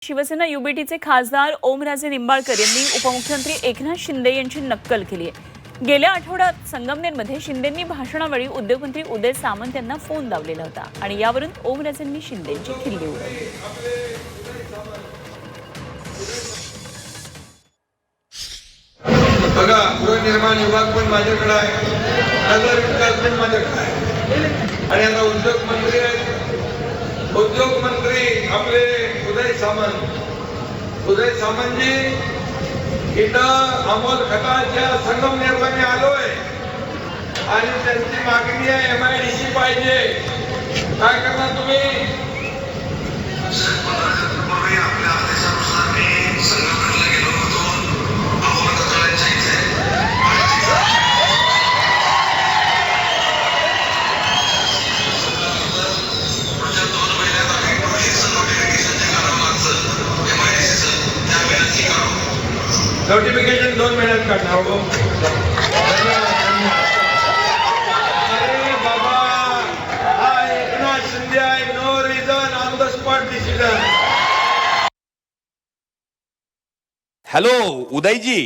शिवसेना युबीटीचे खासदार ओमराजे निंबाळकर यांनी उपमुख्यमंत्री एकनाथ शिंदे यांची नक्कल केली आहे। गेल्या आठवड्यात संगमनेरमध्ये शिंदेंनी भाषणावेळी उद्योगमंत्री उदय सामंत यांना फोन लावलेला होता आणि यावरून ओमराजेंनी शिंदेंची खिल्ली उडवली। बघा, गृहनिर्माण विभाग पण माझ्याकडे आहे, नगर विकास पण माझ्याकडे आहे आणि आता उद्योग मंत्री आहेत। उद्योग मंत्री आपले उदय सामंतजी इथं अमोल खताळच्या संगमनेरला मी आलोय आणि त्यांची मागणी आहे MIDC पाहिजे। काय करणार तुम्ही? आपल्या आदेशानुसार मी संगमनेरला गेलो होतो। अमोल खताळच्या इथे नोटिफिकेशन 2 महिन्यात काढणार हो। अरे बाबा, हा एकनाथ शिंदे आहे, no reason on the spot decision. Hello Udayji,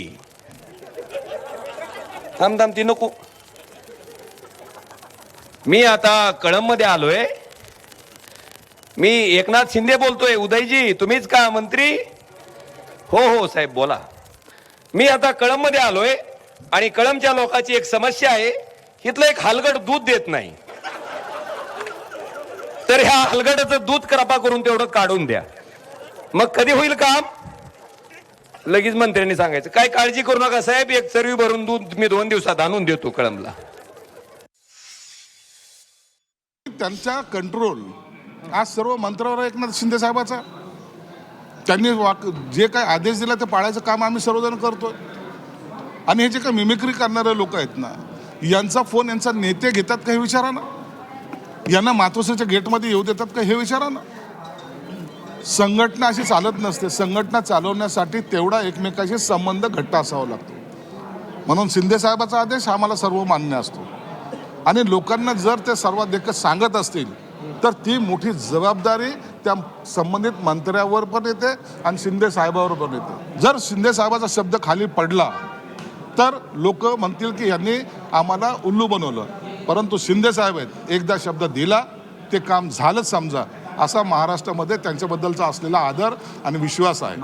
थांब ती नको। मी आता कळंबमध्ये आलोय। मी एकनाथ शिंदे बोलतोय। उदयजी तुम्हीच का मंत्री? हो साहेब बोला। मी आता कळंबमध्ये आलोय आणि कळंबच्या लोकांची एक समस्या आहे, इथलं एक हलगड दूध देत नाही। तर ह्या हलगडाचं दूध कृपा करून तेवढं काढून द्या। मग कधी होईल काम? लगेच मंत्र्यांनी सांगायचं। काय काळजी करू नका साहेब, एक चरवी भरून दूध मी 2 दिवसात आणून देतो कळंबला। त्यांचा कंट्रोल आज सर्व मंत्र्यावर एकनाथ शिंदे साहेबाचा। त्यांनी जे काही आदेश दिला ते पाळायचं काम आम्ही सर्वजण करतोय। आणि हे जे काही मिमिक्री करणारे लोक आहेत ना, यांचा फोन यांचा नेते घेतात का हे विचारा ना, यांना मातोश्रीच्या गेटमध्ये येऊ देतात का हे विचारा ना। संघटना अशी चालत नसते। संघटना चालवण्यासाठी तेवढा एकमेकाशी संबंध घट्ट असावा लागतो। म्हणून शिंदे साहेबाचा आदेश आम्हाला सर्व मान्य असतो आणि लोकांना जर ते सर्वाधिक सांगत असतील तर ती मोठी जबाबदारी त्या संबंधित मंत्र्यावर पण येते आणि शिंदे साहेबावर पण येते। जर शिंदे साहेबाचा शब्द खाली पडला तर लोक म्हणतील की यांनी आम्हाला उल्लू बनवलं, परंतु शिंदे साहेब आहेत, एकदा शब्द दिला ते काम झालंच समजा, असा महाराष्ट्रामध्ये त्यांच्याबद्दलचा असलेला आदर आणि विश्वास आहे।